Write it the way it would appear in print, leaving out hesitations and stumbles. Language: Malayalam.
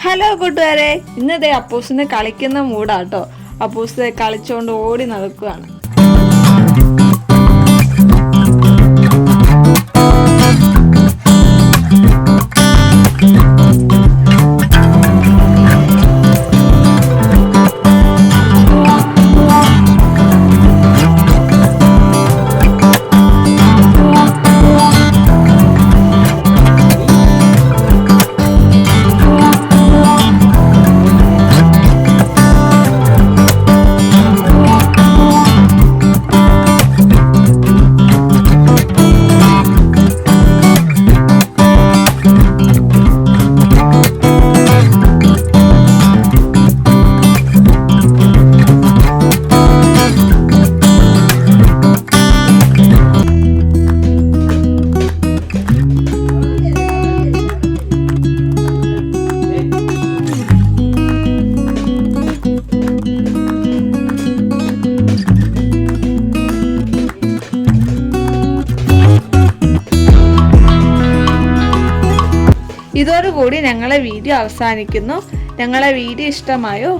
ഹലോ കൂട്ടുകാരെ, ഇന്നത്തെ അപ്പൂസിന് കളിക്കുന്ന മൂടാട്ടോ. അപ്പൂസ് കളിച്ചോണ്ട് ഓടി നടക്കുകയാണ്. ഇതോടുകൂടി ഞങ്ങളെ വീഡിയോ അവസാനിക്കുന്നു. ഞങ്ങളെ വീഡിയോ ഇഷ്ടമായോ?